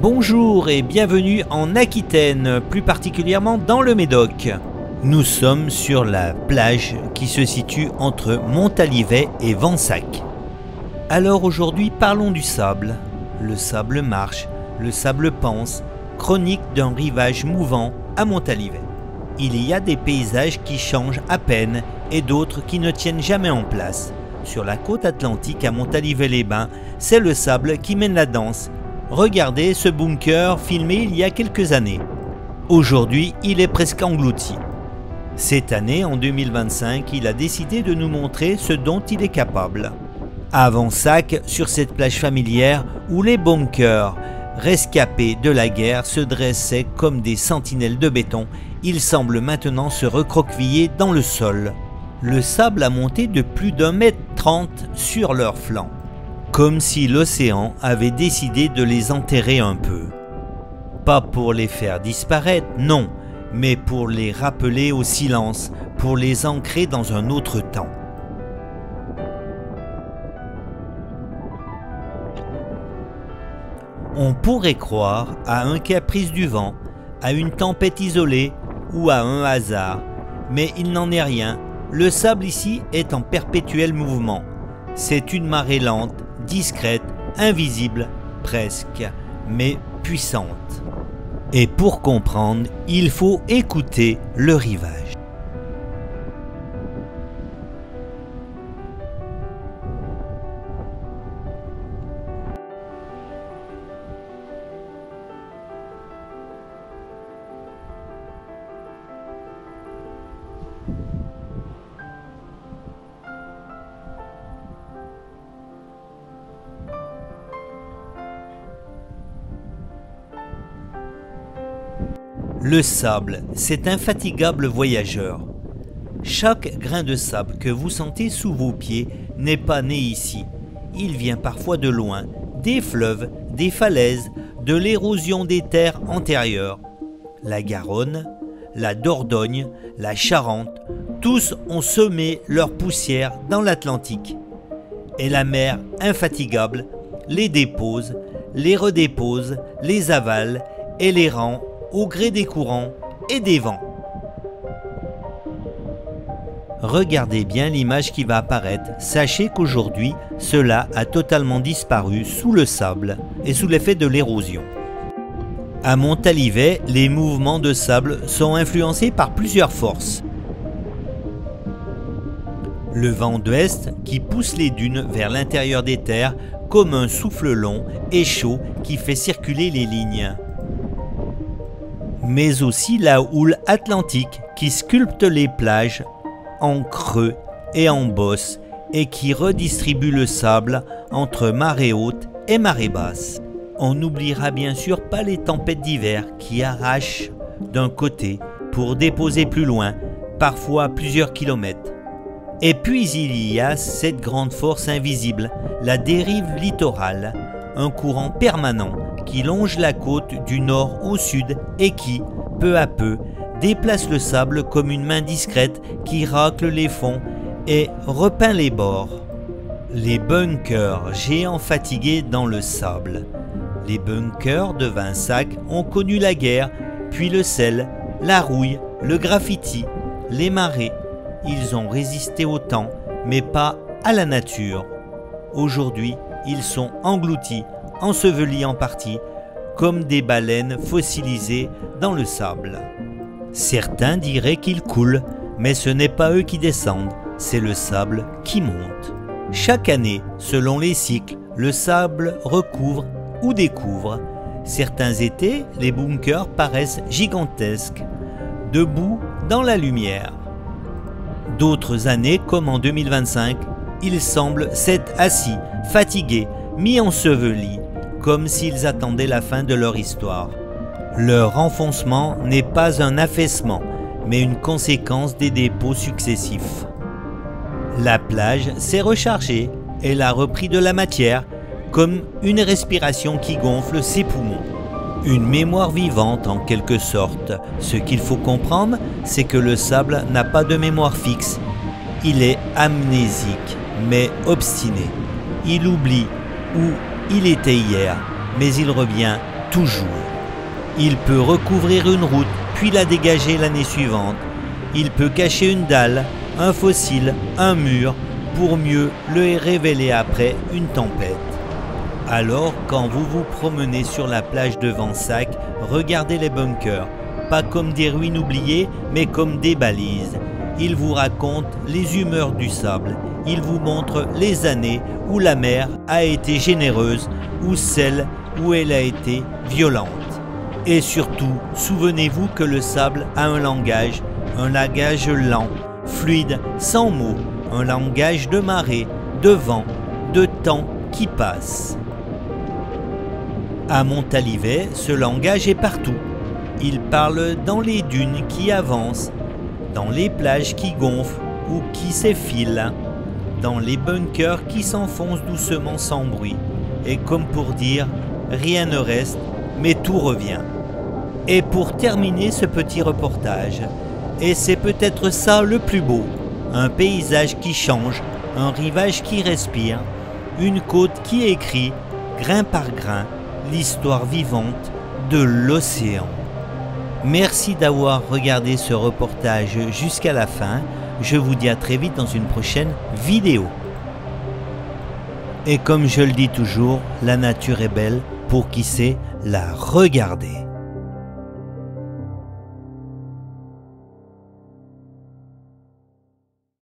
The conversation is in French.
Bonjour et bienvenue en Aquitaine, plus particulièrement dans le Médoc. Nous sommes sur la plage qui se situe entre Montalivet et Vensac. Alors aujourd'hui parlons du sable. Le sable marche, le sable pense, chronique d'un rivage mouvant à Montalivet. Il y a des paysages qui changent à peine et d'autres qui ne tiennent jamais en place. Sur la côte atlantique à Montalivet-les-Bains, c'est le sable qui mène la danse. Regardez ce bunker filmé il y a quelques années. Aujourd'hui, il est presque englouti. Cette année, en 2025, il a décidé de nous montrer ce dont il est capable. À Vensac, sur cette plage familière où les bunkers rescapés de la guerre se dressaient comme des sentinelles de béton, ils semblent maintenant se recroqueviller dans le sol. Le sable a monté de plus d'1,30 m sur leurs flancs, comme si l'océan avait décidé de les enterrer un peu. Pas pour les faire disparaître, non, mais pour les rappeler au silence, pour les ancrer dans un autre temps. On pourrait croire à un caprice du vent, à une tempête isolée ou à un hasard, mais il n'en est rien. Le sable ici est en perpétuel mouvement. C'est une marée lente, discrète, invisible, presque, mais puissante. Et pour comprendre, il faut écouter le rivage. Le sable, c'est infatigable voyageur. Chaque grain de sable que vous sentez sous vos pieds n'est pas né ici. Il vient parfois de loin, des fleuves, des falaises, de l'érosion des terres antérieures. La Garonne, la Dordogne, la Charente, tous ont semé leur poussière dans l'Atlantique. Et la mer, infatigable, les dépose, les redépose, les avale et les rend au gré des courants et des vents. Regardez bien l'image qui va apparaître. Sachez qu'aujourd'hui, cela a totalement disparu sous le sable et sous l'effet de l'érosion. À Montalivet, les mouvements de sable sont influencés par plusieurs forces. Le vent d'ouest qui pousse les dunes vers l'intérieur des terres comme un souffle long et chaud qui fait circuler les lignes. Mais aussi la houle atlantique qui sculpte les plages en creux et en bosses et qui redistribue le sable entre marée haute et marée basse. On n'oubliera bien sûr pas les tempêtes d'hiver qui arrachent d'un côté pour déposer plus loin, parfois à plusieurs kilomètres. Et puis il y a cette grande force invisible, la dérive littorale, un courant permanent qui longe la côte du nord au sud et qui, peu à peu, déplace le sable comme une main discrète qui racle les fonds et repeint les bords. Les bunkers géants fatigués dans le sable. Les bunkers de Vensac ont connu la guerre, puis le sel, la rouille, le graffiti, les marées. Ils ont résisté au temps, mais pas à la nature. Aujourd'hui, ils sont engloutis, ensevelis en partie, comme des baleines fossilisées dans le sable. Certains diraient qu'ils coulent, mais ce n'est pas eux qui descendent, c'est le sable qui monte. Chaque année, selon les cycles, le sable recouvre ou découvre. Certains étés, les bunkers paraissent gigantesques, debout dans la lumière. D'autres années, comme en 2025, ils semblent s'être assis, fatigués, mis ensevelis, comme s'ils attendaient la fin de leur histoire. Leur enfoncement n'est pas un affaissement, mais une conséquence des dépôts successifs. La plage s'est rechargée, elle a repris de la matière, comme une respiration qui gonfle ses poumons. Une mémoire vivante en quelque sorte. Ce qu'il faut comprendre, c'est que le sable n'a pas de mémoire fixe. Il est amnésique, mais obstiné. Il oublie où il était hier, mais il revient toujours. Il peut recouvrir une route, puis la dégager l'année suivante. Il peut cacher une dalle, un fossile, un mur, pour mieux le révéler après une tempête. Alors, quand vous vous promenez sur la plage de Vensac, regardez les bunkers, pas comme des ruines oubliées, mais comme des balises. Ils vous racontent les humeurs du sable, ils vous montrent les années où la mer a été généreuse, ou celles où elle a été violente. Et surtout, souvenez-vous que le sable a un langage lent, fluide, sans mots, un langage de marée, de vent, de temps qui passe. À Montalivet, ce langage est partout. Il parle dans les dunes qui avancent, dans les plages qui gonflent ou qui s'effilent, dans les bunkers qui s'enfoncent doucement sans bruit, et comme pour dire, rien ne reste, mais tout revient. Et pour terminer ce petit reportage, et c'est peut-être ça le plus beau, un paysage qui change, un rivage qui respire, une côte qui écrit, grain par grain, l'histoire vivante de l'océan. Merci d'avoir regardé ce reportage jusqu'à la fin. Je vous dis à très vite dans une prochaine vidéo. Et comme je le dis toujours, la nature est belle pour qui sait la regarder.